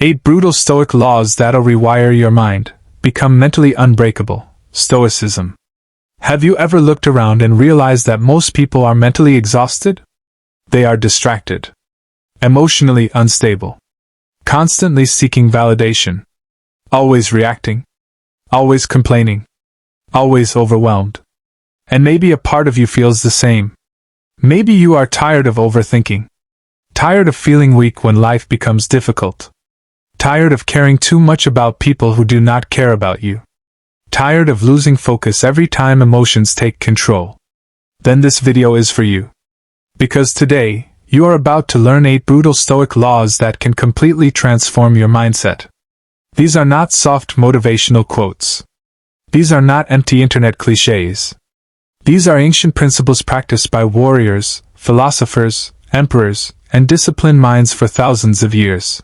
8 brutal Stoic laws that'll rewire your mind. Become mentally unbreakable. Stoicism. Have you ever looked around and realized that most people are mentally exhausted? They are distracted, emotionally unstable, constantly seeking validation, always reacting, always complaining, always overwhelmed. And maybe a part of you feels the same. Maybe you are tired of overthinking, tired of feeling weak when life becomes difficult, tired of caring too much about people who do not care about you, tired of losing focus every time emotions take control. Then this video is for you. Because today, you are about to learn 8 brutal Stoic laws that can completely transform your mindset. These are not soft motivational quotes. These are not empty internet cliches. These are ancient principles practiced by warriors, philosophers, emperors, and disciplined minds for thousands of years.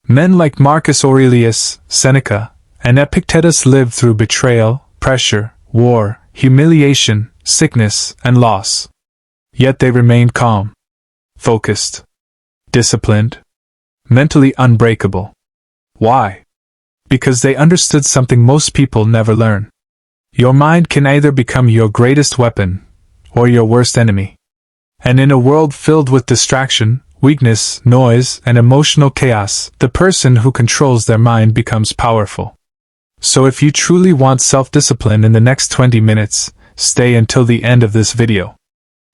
Men like Marcus Aurelius, Seneca, and Epictetus lived through betrayal, pressure, war, humiliation, sickness, and loss. Yet they remained calm, focused, disciplined, mentally unbreakable. Why? Because they understood something most people never learn. Your mind can either become your greatest weapon or your worst enemy. And in a world filled with distraction, weakness, noise, and emotional chaos, the person who controls their mind becomes powerful. So if you truly want self-discipline in the next 20 minutes, stay until the end of this video.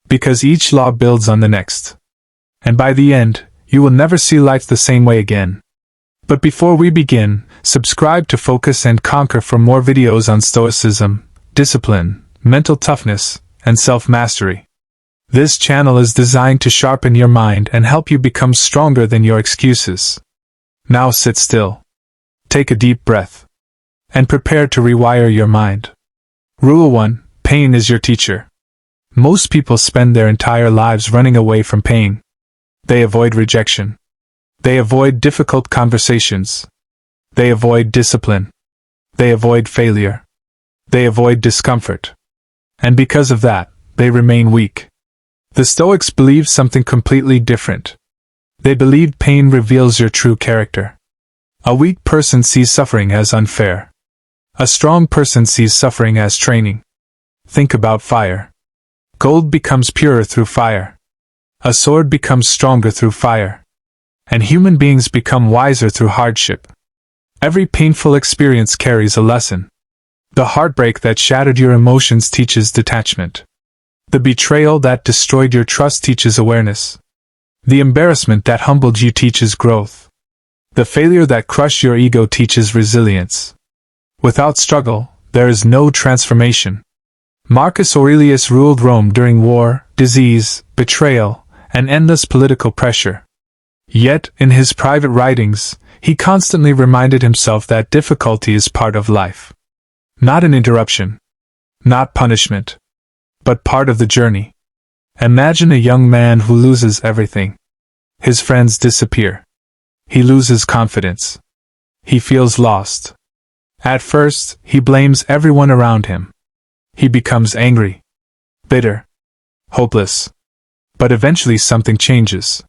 Because each law builds on the next. And by the end, you will never see life the same way again. But before we begin, subscribe to Focus and Conquer for more videos on Stoicism, discipline, mental toughness, and self-mastery. This channel is designed to sharpen your mind and help you become stronger than your excuses. Now sit still. Take a deep breath. And prepare to rewire your mind. Rule 1. Pain is your teacher. Most people spend their entire lives running away from pain. They avoid rejection. They avoid difficult conversations. They avoid discipline. They avoid failure. They avoid discomfort. And because of that, they remain weak. The Stoics believed something completely different. They believed pain reveals your true character. A weak person sees suffering as unfair. A strong person sees suffering as training. Think about fire. Gold becomes purer through fire. A sword becomes stronger through fire. And human beings become wiser through hardship. Every painful experience carries a lesson. The heartbreak that shattered your emotions teaches detachment. The betrayal that destroyed your trust teaches awareness. The embarrassment that humbled you teaches growth. The failure that crushed your ego teaches resilience. Without struggle, there is no transformation. Marcus Aurelius ruled Rome during war, disease, betrayal, and endless political pressure. Yet, in his private writings, he constantly reminded himself that difficulty is part of life. Not an interruption. Not punishment. But part of the journey. Imagine a young man who loses everything. His friends disappear. He loses confidence. He feels lost. At first, he blames everyone around him. He becomes angry, bitter, hopeless. But eventually something changes.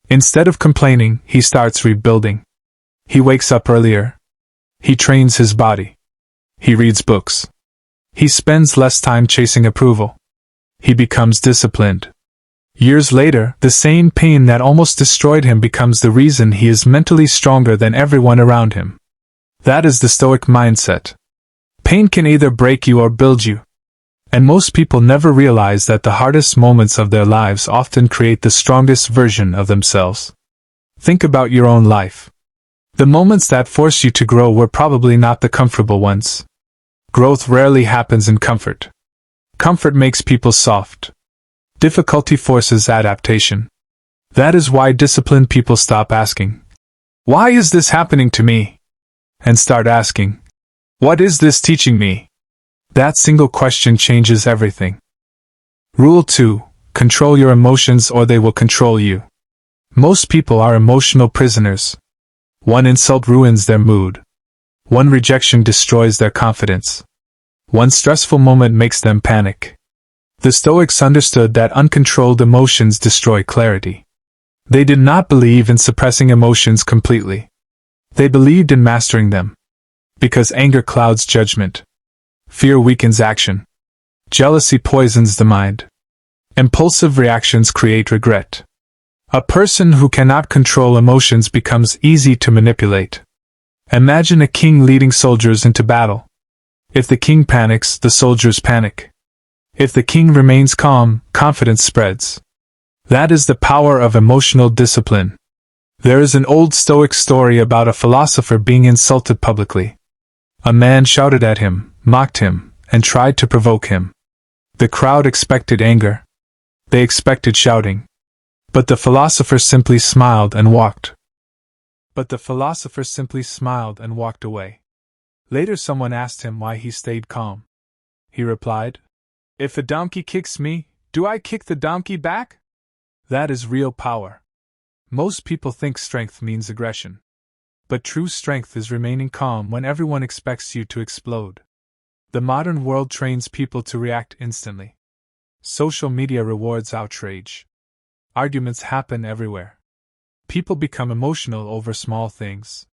Instead of complaining, he starts rebuilding. He wakes up earlier. He trains his body. He reads books. He spends less time chasing approval. He becomes disciplined. Years later, the same pain that almost destroyed him becomes the reason he is mentally stronger than everyone around him. That is the Stoic mindset. Pain can either break you or build you. And most people never realize that the hardest moments of their lives often create the strongest version of themselves. Think about your own life. The moments that forced you to grow were probably not the comfortable ones. Growth rarely happens in comfort. Comfort makes people soft. Difficulty forces adaptation. That is why disciplined people stop asking, "Why is this happening to me?" and start asking, "What is this teaching me?" That single question changes everything. Rule 2. Control your emotions or they will control you. Most people are emotional prisoners. One insult ruins their mood. One rejection destroys their confidence. One stressful moment makes them panic. The Stoics understood that uncontrolled emotions destroy clarity. They did not believe in suppressing emotions completely. They believed in mastering them. Because anger clouds judgment. Fear weakens action. Jealousy poisons the mind. Impulsive reactions create regret. A person who cannot control emotions becomes easy to manipulate. Imagine a king leading soldiers into battle. If the king panics, the soldiers panic. If the king remains calm, confidence spreads. That is the power of emotional discipline. There is an old Stoic story about a philosopher being insulted publicly. A man shouted at him, mocked him, and tried to provoke him. The crowd expected anger. They expected shouting. But the philosopher simply smiled and walked. Away. Later someone asked him why he stayed calm. He replied, "If a donkey kicks me, do I kick the donkey back?" That is real power. Most people think strength means aggression. But true strength is remaining calm when everyone expects you to explode. The modern world trains people to react instantly. Social media rewards outrage. Arguments happen everywhere. People become emotional over small things.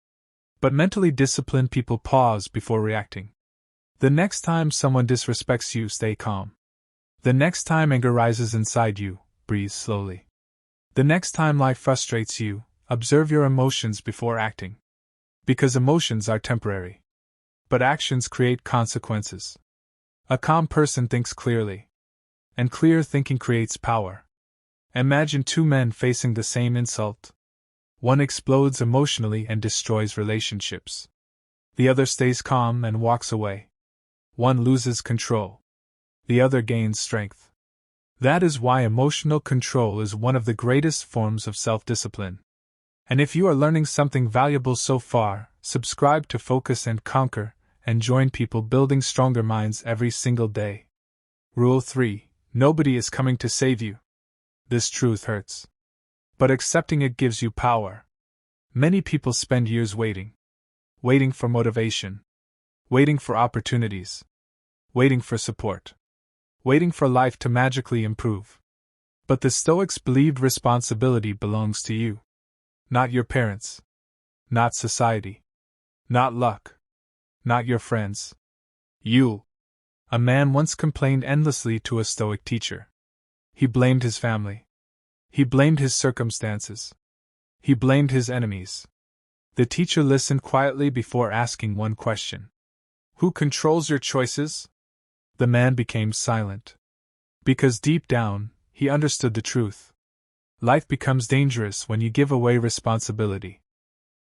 But mentally disciplined people pause before reacting. The next time someone disrespects you, stay calm. The next time anger rises inside you, breathe slowly. The next time life frustrates you, observe your emotions before acting. Because emotions are temporary. But actions create consequences. A calm person thinks clearly. And clear thinking creates power. Imagine two men facing the same insult. One explodes emotionally and destroys relationships. The other stays calm and walks away. One loses control. The other gains strength. That is why emotional control is one of the greatest forms of self-discipline. And if you are learning something valuable so far, subscribe to Focus and Conquer, and join people building stronger minds every single day. Rule 3. Nobody is coming to save you. This truth hurts. But accepting it gives you power. Many people spend years waiting. Waiting for motivation. Waiting for opportunities. Waiting for support. Waiting for life to magically improve. But the Stoics believed responsibility belongs to you. Not your parents. Not society. Not luck. Not your friends. You. A man once complained endlessly to a Stoic teacher. He blamed his family. He blamed his circumstances. He blamed his enemies. The teacher listened quietly before asking one question. Who controls your choices? The man became silent. Because deep down, he understood the truth. Life becomes dangerous when you give away responsibility.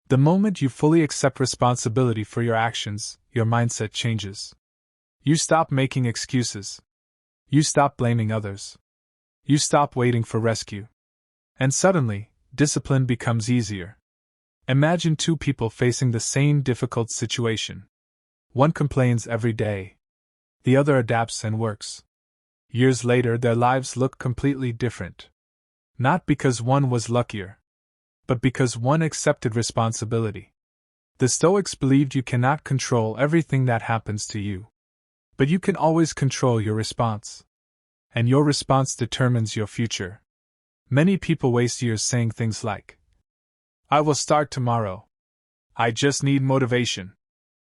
The moment you fully accept responsibility for your actions, your mindset changes. You stop making excuses. You stop blaming others. You stop waiting for rescue. And suddenly, discipline becomes easier. Imagine two people facing the same difficult situation. One complains every day. The other adapts and works. Years later, their lives look completely different. Not because one was luckier, but because one accepted responsibility. The Stoics believed you cannot control everything that happens to you. But you can always control your response. And your response determines your future. Many people waste years saying things like, "I will start tomorrow. I just need motivation.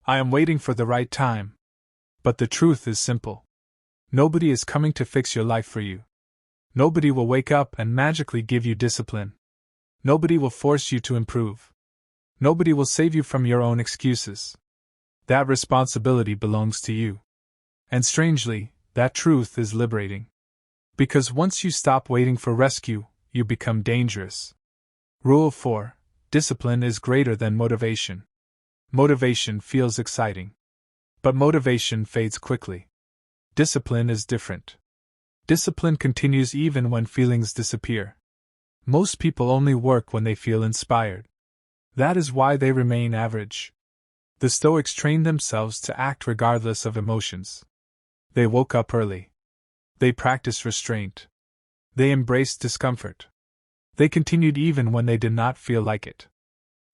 I am waiting for the right time." But the truth is simple. Nobody is coming to fix your life for you. Nobody will wake up and magically give you discipline. Nobody will force you to improve. Nobody will save you from your own excuses. That responsibility belongs to you. And strangely, that truth is liberating. Because once you stop waiting for rescue, you become dangerous. Rule 4. Discipline is greater than motivation. Motivation feels exciting. But motivation fades quickly. Discipline is different. Discipline continues even when feelings disappear. Most people only work when they feel inspired. That is why they remain average. The Stoics trained themselves to act regardless of emotions. They woke up early. They practiced restraint. They embraced discomfort. They continued even when they did not feel like it.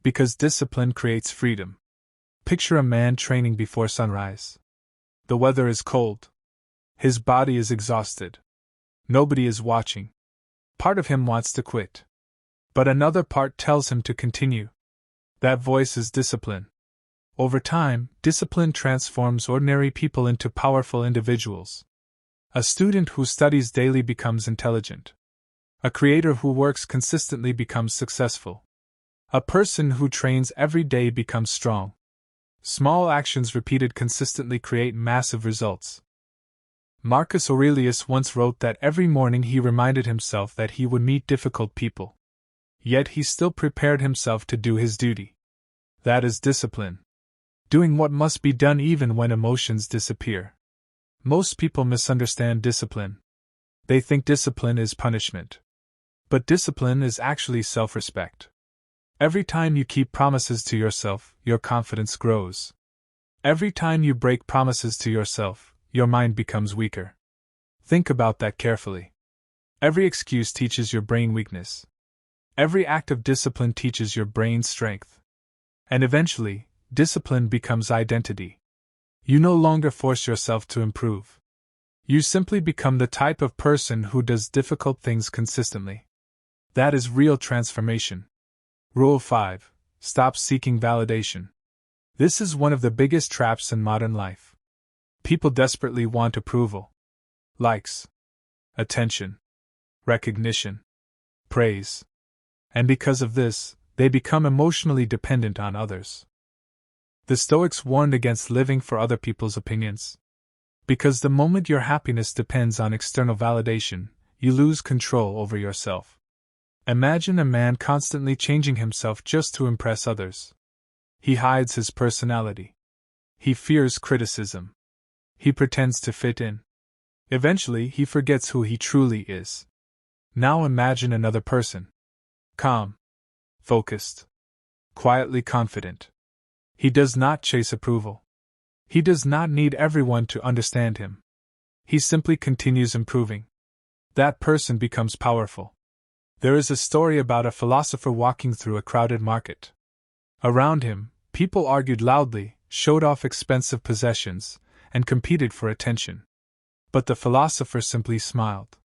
Because discipline creates freedom. Picture a man training before sunrise. The weather is cold. His body is exhausted. Nobody is watching. Part of him wants to quit. But another part tells him to continue. That voice is discipline. Over time, discipline transforms ordinary people into powerful individuals. A student who studies daily becomes intelligent. A creator who works consistently becomes successful. A person who trains every day becomes strong. Small actions repeated consistently create massive results. Marcus Aurelius once wrote that every morning he reminded himself that he would meet difficult people. Yet he still prepared himself to do his duty. That is discipline. Doing what must be done even when emotions disappear. Most people misunderstand discipline. They think discipline is punishment. But discipline is actually self-respect. Every time you keep promises to yourself, your confidence grows. Every time you break promises to yourself, your mind becomes weaker. Think about that carefully. Every excuse teaches your brain weakness. Every act of discipline teaches your brain strength. And eventually, discipline becomes identity. You no longer force yourself to improve. You simply become the type of person who does difficult things consistently. That is real transformation. Rule 5. Stop seeking validation. This is one of the biggest traps in modern life. People desperately want approval. Likes. Attention. Recognition. Praise. And because of this, they become emotionally dependent on others. The Stoics warned against living for other people's opinions. Because the moment your happiness depends on external validation, you lose control over yourself. Imagine a man constantly changing himself just to impress others. He hides his personality. He fears criticism. He pretends to fit in. Eventually, he forgets who he truly is. Now imagine another person. Calm. Focused. Quietly confident. He does not chase approval. He does not need everyone to understand him. He simply continues improving. That person becomes powerful. There is a story about a philosopher walking through a crowded market. Around him, people argued loudly, showed off expensive possessions, and competed for attention. But the philosopher simply smiled.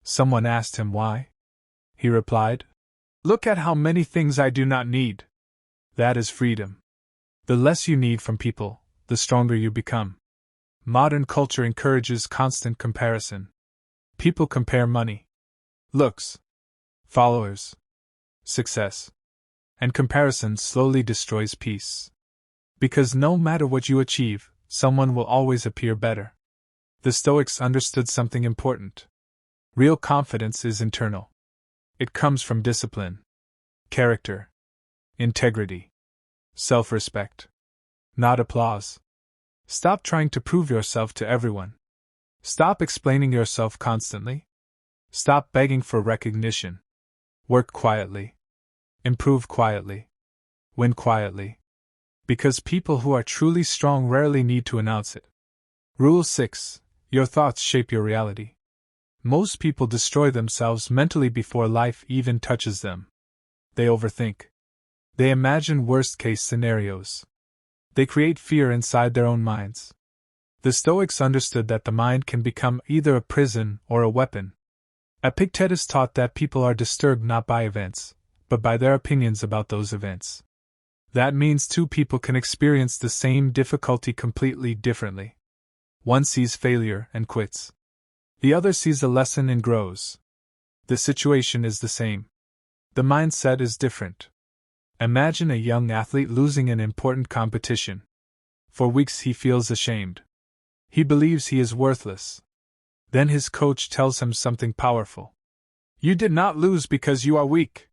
Someone asked him why. He replied, "Look at how many things I do not need." That is freedom. The less you need from people, the stronger you become. Modern culture encourages constant comparison. People compare money, looks, followers, success. And comparison slowly destroys peace. Because no matter what you achieve, someone will always appear better. The Stoics understood something important. Real confidence is internal. It comes from discipline, character, integrity, self-respect. Not applause. Stop trying to prove yourself to everyone. Stop explaining yourself constantly. Stop begging for recognition. Work quietly. Improve quietly. Win quietly. Because people who are truly strong rarely need to announce it. Rule 6. Your thoughts shape your reality. Most people destroy themselves mentally before life even touches them. They overthink. They imagine worst-case scenarios. They create fear inside their own minds. The Stoics understood that the mind can become either a prison or a weapon. Epictetus taught that people are disturbed not by events, but by their opinions about those events. That means two people can experience the same difficulty completely differently. One sees failure and quits. The other sees a lesson and grows. The situation is the same. The mindset is different. Imagine a young athlete losing an important competition. For weeks he feels ashamed. He believes he is worthless. Then his coach tells him something powerful. You did not lose because you are weak.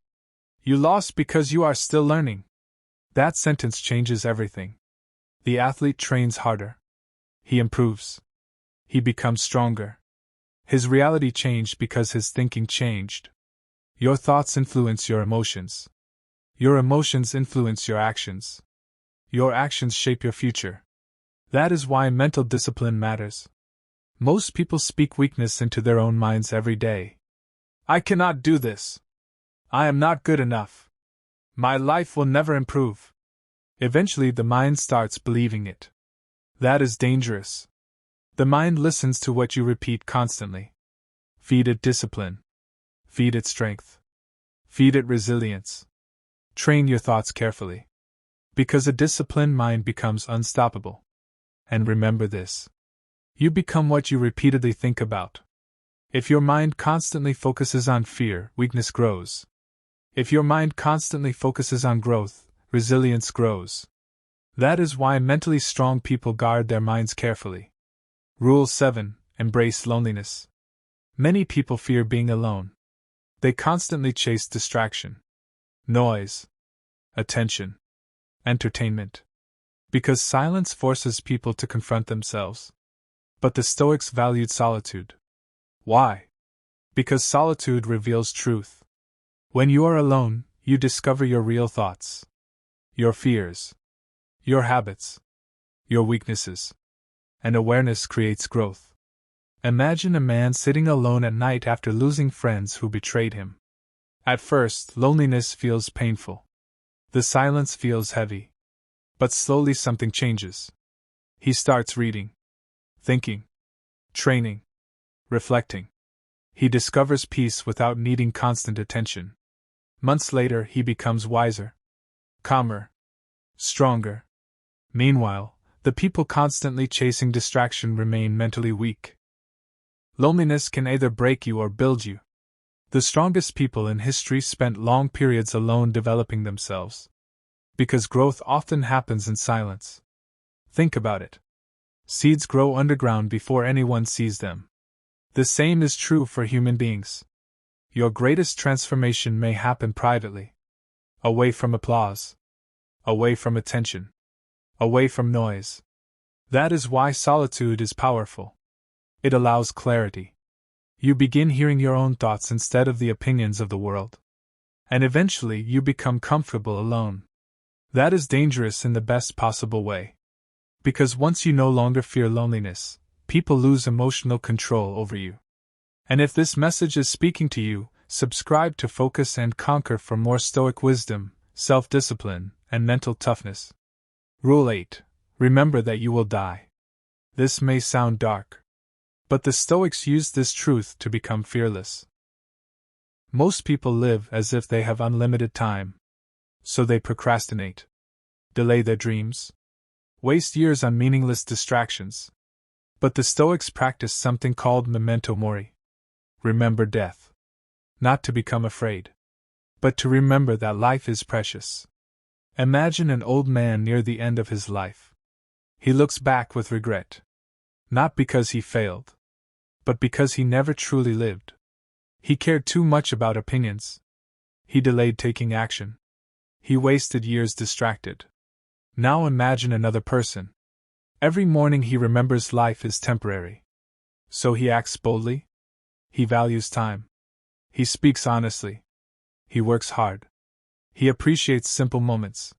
You lost because you are still learning. That sentence changes everything. The athlete trains harder. He improves. He becomes stronger. His reality changed because his thinking changed. Your thoughts influence your emotions. Your emotions influence your actions. Your actions shape your future. That is why mental discipline matters. Most people speak weakness into their own minds every day. I cannot do this. I am not good enough. My life will never improve. Eventually the mind starts believing it. That is dangerous. The mind listens to what you repeat constantly. Feed it discipline. Feed it strength. Feed it resilience. Train your thoughts carefully. Because a disciplined mind becomes unstoppable. And remember this. You become what you repeatedly think about. If your mind constantly focuses on fear, weakness grows. If your mind constantly focuses on growth, resilience grows. That is why mentally strong people guard their minds carefully. Rule 7. Embrace loneliness. Many people fear being alone. They constantly chase distraction, noise, attention, entertainment. Because silence forces people to confront themselves. But the Stoics valued solitude. Why? Because solitude reveals truth. When you are alone, you discover your real thoughts, your fears, your habits, your weaknesses. And awareness creates growth. Imagine a man sitting alone at night after losing friends who betrayed him. At first, loneliness feels painful. The silence feels heavy. But slowly something changes. He starts reading, thinking, training, reflecting. He discovers peace without needing constant attention. Months later, he becomes wiser, calmer, stronger. Meanwhile, the people constantly chasing distraction remain mentally weak. Loneliness can either break you or build you. The strongest people in history spent long periods alone developing themselves. Because growth often happens in silence. Think about it. Seeds grow underground before anyone sees them. The same is true for human beings. Your greatest transformation may happen privately. Away from applause. Away from attention. Away from noise. That is why solitude is powerful. It allows clarity. You begin hearing your own thoughts instead of the opinions of the world. And eventually you become comfortable alone. That is dangerous in the best possible way. Because once you no longer fear loneliness, people lose emotional control over you. And if this message is speaking to you, subscribe to Focus and Conquer for more Stoic wisdom, self-discipline, and mental toughness. Rule 8. Remember that you will die. This may sound dark. But the Stoics used this truth to become fearless. Most people live as if they have unlimited time. So they procrastinate, delay their dreams, waste years on meaningless distractions. But the Stoics practiced something called memento mori. Remember death. Not to become afraid, but to remember that life is precious. Imagine an old man near the end of his life. He looks back with regret. Not because he failed, but because he never truly lived. He cared too much about opinions. He delayed taking action. He wasted years distracted. Now imagine another person. Every morning he remembers life is temporary. So he acts boldly. He values time. He speaks honestly. He works hard. He appreciates simple moments.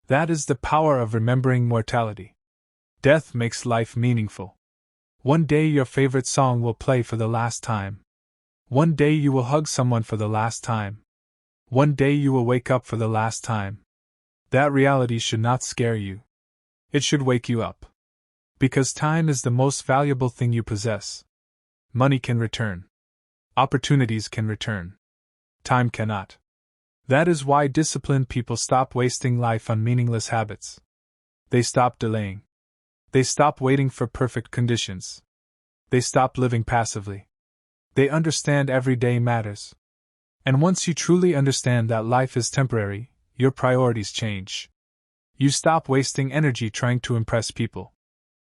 That is the power of remembering mortality. Death makes life meaningful. One day your favorite song will play for the last time. One day you will hug someone for the last time. One day you will wake up for the last time. That reality should not scare you. It should wake you up. Because time is the most valuable thing you possess. Money can return. Opportunities can return. Time cannot. That is why disciplined people stop wasting life on meaningless habits. They stop delaying. They stop waiting for perfect conditions. They stop living passively. They understand every day matters. And once you truly understand that life is temporary, your priorities change. You stop wasting energy trying to impress people.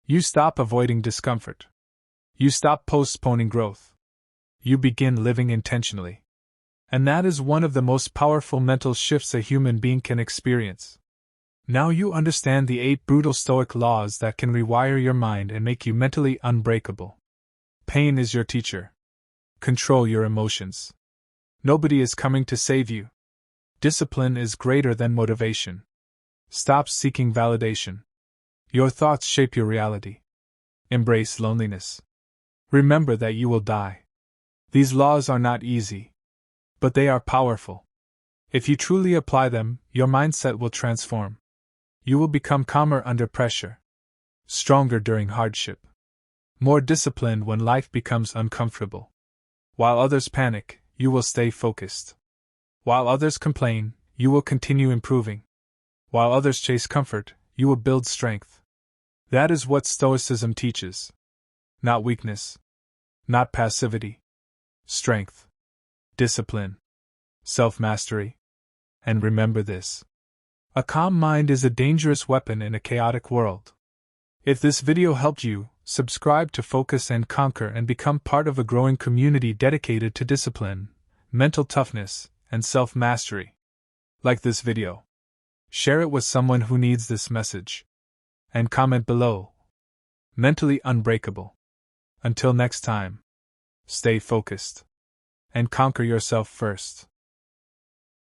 You stop avoiding discomfort. You stop postponing growth. You begin living intentionally. And that is one of the most powerful mental shifts a human being can experience. Now you understand the 8 brutal Stoic laws that can rewire your mind and make you mentally unbreakable. Pain is your teacher. Control your emotions. Nobody is coming to save you. Discipline is greater than motivation. Stop seeking validation. Your thoughts shape your reality. Embrace loneliness. Remember that you will die. These laws are not easy, but they are powerful. If you truly apply them, your mindset will transform. You will become calmer under pressure, stronger during hardship, more disciplined when life becomes uncomfortable. While others panic, you will stay focused. While others complain, you will continue improving. While others chase comfort, you will build strength. That is what Stoicism teaches. Not weakness. Not passivity. Strength. Discipline. Self-mastery. And remember this. A calm mind is a dangerous weapon in a chaotic world. If this video helped you, subscribe to Focus and Conquer and become part of a growing community dedicated to discipline, mental toughness, and self-mastery. Like this video. Share it with someone who needs this message. And comment below. Mentally unbreakable. Until next time. Stay focused. And conquer yourself first.